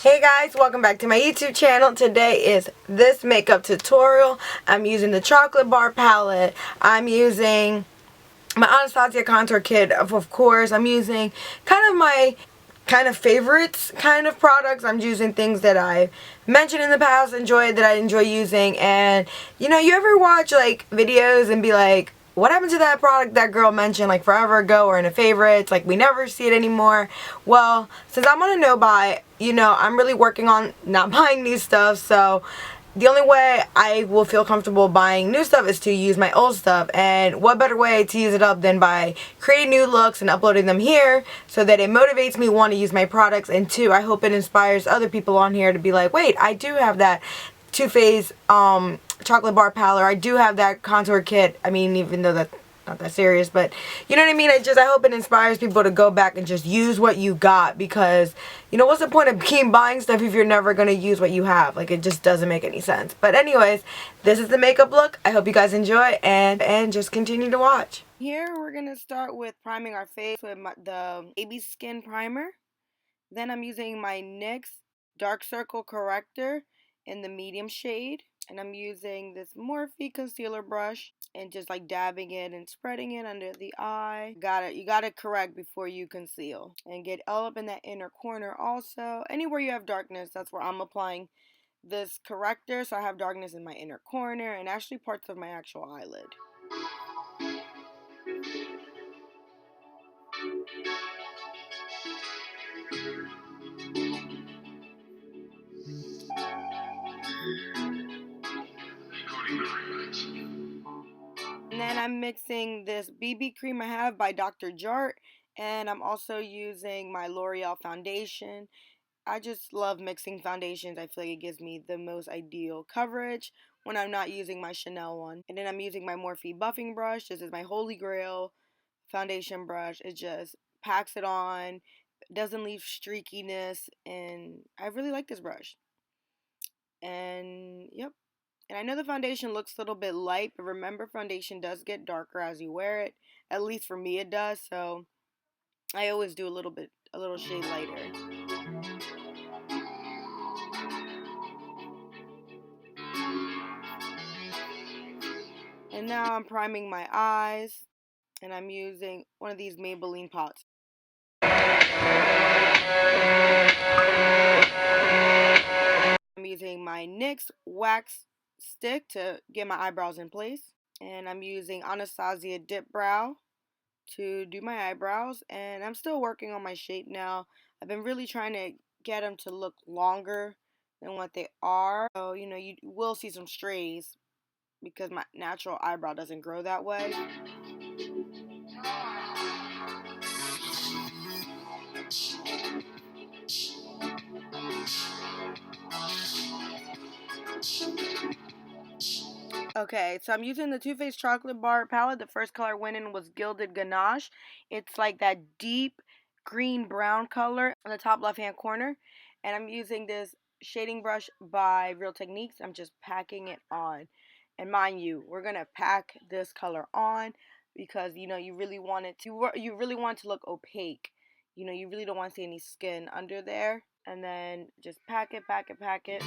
Hey guys, welcome back to my YouTube channel. Today is this makeup tutorial. I'm using the chocolate bar palette. I'm using my Anastasia contour kit, of course. I'm using kind of my favorites kind of products. I'm using things that I mentioned in the past, that I enjoy using. And you know, you ever watch like videos and be like, what happened to that product that girl mentioned like forever ago, or in a favorites, like we never see it anymore? Well, since I'm on a no buy, you know, I'm really working on not buying new stuff. So the only way I will feel comfortable buying new stuff is to use my old stuff. And what better way to use it up than by creating new looks and uploading them here, so that it motivates me, one, to use my products, and two, I hope it inspires other people on here to be like, wait, I do have that Too Faced chocolate bar palette. I do have that contour kit. I mean, even though that's not that serious, but you know what I mean? I hope it inspires people to go back and just use what you got, because you know, what's the point of keep buying stuff if you're never going to use what you have? Like, it just doesn't make any sense. But anyways, this is the makeup look. I hope you guys enjoy and just continue to watch. Here we're going to start with priming our face with the Baby Skin Primer. Then I'm using my NYX Dark Circle Corrector in the medium shade. And I'm using this Morphe concealer brush and just like dabbing it and spreading it under the eye. You gotta correct before you conceal. And get all up in that inner corner also. Anywhere you have darkness, that's where I'm applying this corrector. So I have darkness in my inner corner and actually parts of my actual eyelid. And then I'm mixing this BB cream I have by Dr. JART, and I'm also using my L'Oreal foundation. I just love mixing foundations. I feel like it gives me the most ideal coverage when I'm not using my Chanel one. And then I'm using my Morphe buffing brush. This is my holy grail foundation brush. It just packs it on, doesn't leave streakiness, and I really like this brush. And yep. And I know the foundation looks a little bit light, but remember, foundation does get darker as you wear it. At least for me it does, so I always do a little shade lighter. And now I'm priming my eyes, and I'm using one of these Maybelline pots. I'm using my NYX wax stick to get my eyebrows in place. And I'm using Anastasia DIPBROW to do my eyebrows. And I'm still working on my shape now. I've been really trying to get them to look longer than what they are. So, you know, you will see some strays because my natural eyebrow doesn't grow that way. Okay, so I'm using the Too Faced chocolate bar palette. The first color I went in was Gilded Ganache. It's like that deep green brown color on the top left hand corner. And I'm using this shading brush by Real Techniques. I'm just packing it on. And mind you, we're gonna pack this color on because you know you really want it to look opaque. You know, you really don't want to see any skin under there. And then just pack it, pack it, pack it.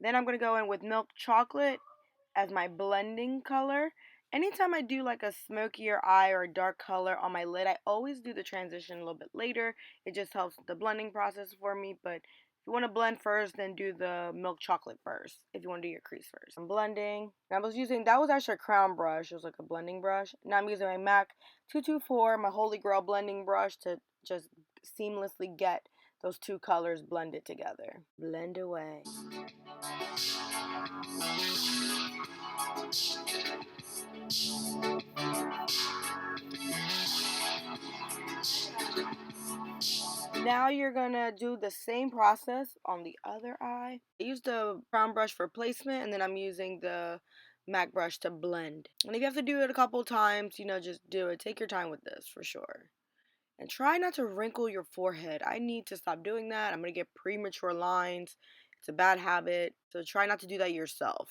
Then I'm going to go in with milk chocolate as my blending color. Anytime I do like a smokier eye or a dark color on my lid, I always do the transition a little bit later. It just helps the blending process for me. But if you want to blend first, then do the milk chocolate first. If you want to do your crease first. I'm blending. And that was actually a crown brush. It was like a blending brush. Now I'm using my MAC 224, my Holy Grail blending brush, to just seamlessly get those two colors blended together. Blend away. Now you're gonna do the same process on the other eye. I used the brown brush for placement, and then I'm using the MAC brush to blend. And if you have to do it a couple times, you know, just do it. Take your time with this for sure. And try not to wrinkle your forehead. I need to stop doing that. I'm going to get premature lines. It's a bad habit. So try not to do that yourself.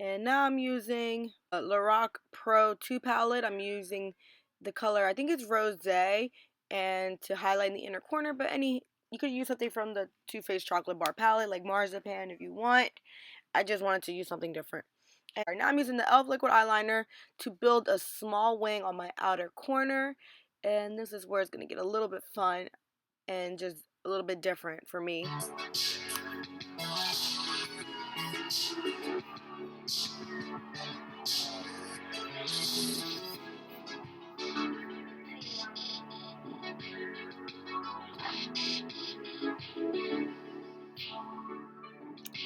And now I'm using a Loreal Pro 2 palette. I'm using the color, I think it's Rose, and to highlight in the inner corner, but you could use something from the Too Faced Chocolate Bar palette, like Marzipan if you want. I just wanted to use something different. And now I'm using the e.l.f. liquid eyeliner to build a small wing on my outer corner. And this is where it's going to get a little bit fun and just a little bit different for me.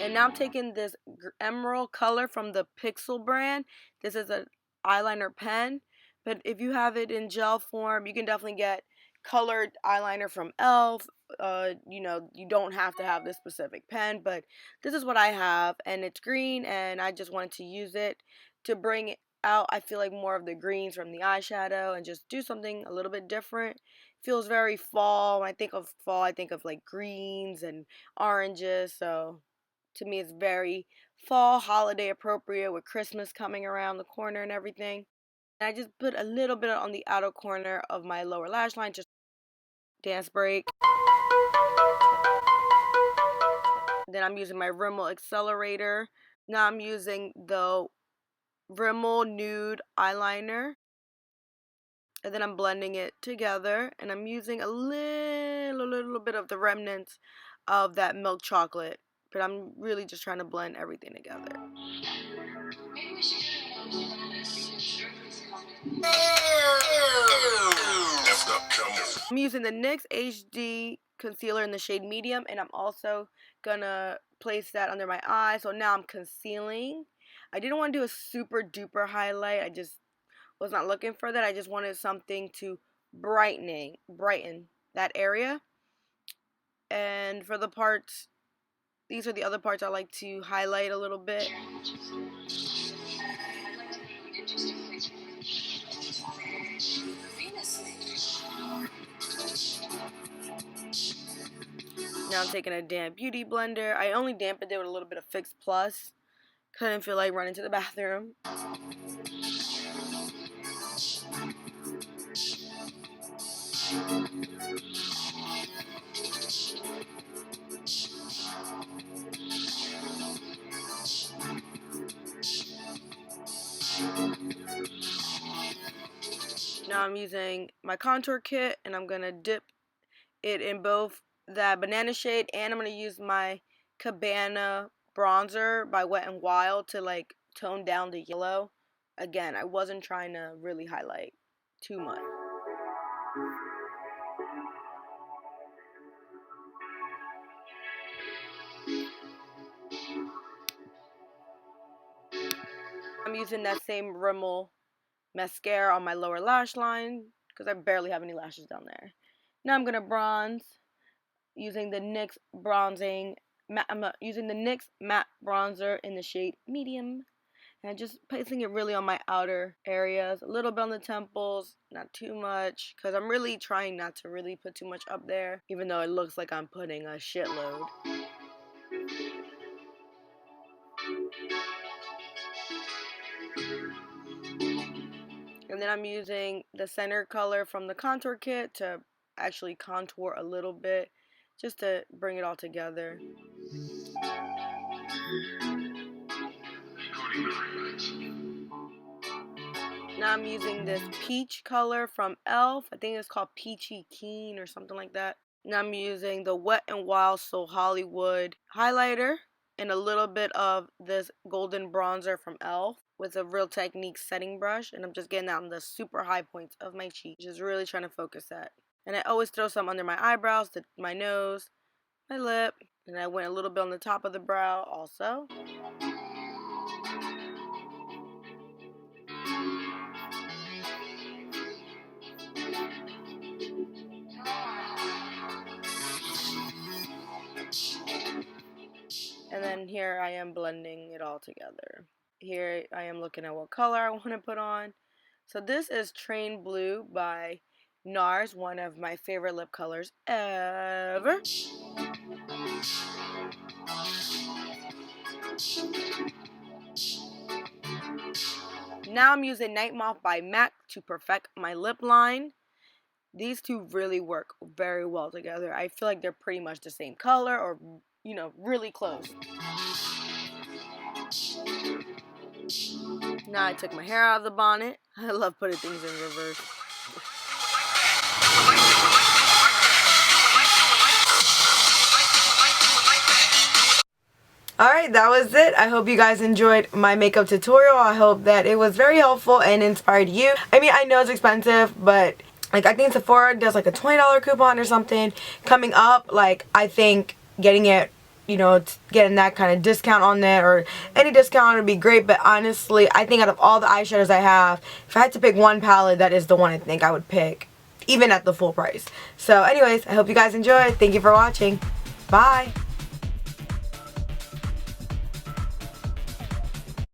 And now I'm taking this emerald color from the Pixel brand. This is an eyeliner pen, but if you have it in gel form, you can definitely get colored eyeliner from e.l.f. You know, you don't have to have this specific pen, but this is what I have, and it's green, and I just wanted to use it to bring out, I feel like, more of the greens from the eyeshadow and just do something a little bit different. Feels very fall. When I think of fall, I think of like greens and oranges, so to me it's very fall, holiday appropriate with Christmas coming around the corner and everything. And I just put a little bit on the outer corner of my lower lash line, just dance break. Then I'm using my Rimmel Accelerator. Now I'm using the Rimmel Nude eyeliner. And then I'm blending it together. And I'm using a little bit of the remnants of that milk chocolate. But I'm really just trying to blend everything together. I'm using the NYX HD concealer in the shade medium, and I'm also gonna place that under my eye. So now I'm concealing. I didn't want to do a super duper highlight. I just was not looking for that. I just wanted something to brighten that area. And for the parts, these are the other parts I like to highlight a little bit. Now I'm taking a damp beauty blender. I only dampened it with a little bit of Fix Plus. Couldn't feel like running to the bathroom. Now I'm using my contour kit, and I'm gonna dip it in both that banana shade, and I'm gonna use my Cabana bronzer by Wet n Wild to like tone down the yellow. Again, I wasn't trying to really highlight too much. I'm using that same Rimmel mascara on my lower lash line because I barely have any lashes down there. Now I'm gonna bronze using the NYX using the NYX matte bronzer in the shade medium, and just placing it really on my outer areas, a little bit on the temples, not too much, because I'm really trying not to really put too much up there, even though it looks like I'm putting a shitload. And then I'm using the center color from the contour kit to actually contour a little bit, just to bring it all together. Now I'm using this peach color from e.l.f. I think it's called Peachy Keen or something like that. Now I'm using the Wet n Wild So Hollywood highlighter and a little bit of this golden bronzer from e.l.f. with a Real Technique setting brush, and I'm just getting that on the super high points of my cheek, just really trying to focus that. And I always throw some under my eyebrows, my nose, my lip, and I went a little bit on the top of the brow also. And then here I am blending it all together. Here I am looking at what color I want to put on. So this is Train Blue by NARS, one of my favorite lip colors ever. Now I'm using NIGHTMOTH by MAC to perfect my lip line. These two really work very well together. I feel like they're pretty much the same color, or, you know, really close. Now I took my hair out of the bonnet. I love putting things in reverse. Alright, that was it. I hope you guys enjoyed my makeup tutorial. I hope that it was very helpful and inspired you. I mean, I know it's expensive, but like, I think Sephora does like a $20 coupon or something coming up. Like, I think getting it, you know, getting that kind of discount on there, or any discount would be great. But honestly, I think out of all the eyeshadows I have, if I had to pick one palette, that is the one I think I would pick, even at the full price. So anyways, I hope you guys enjoyed. Thank you for watching. Bye.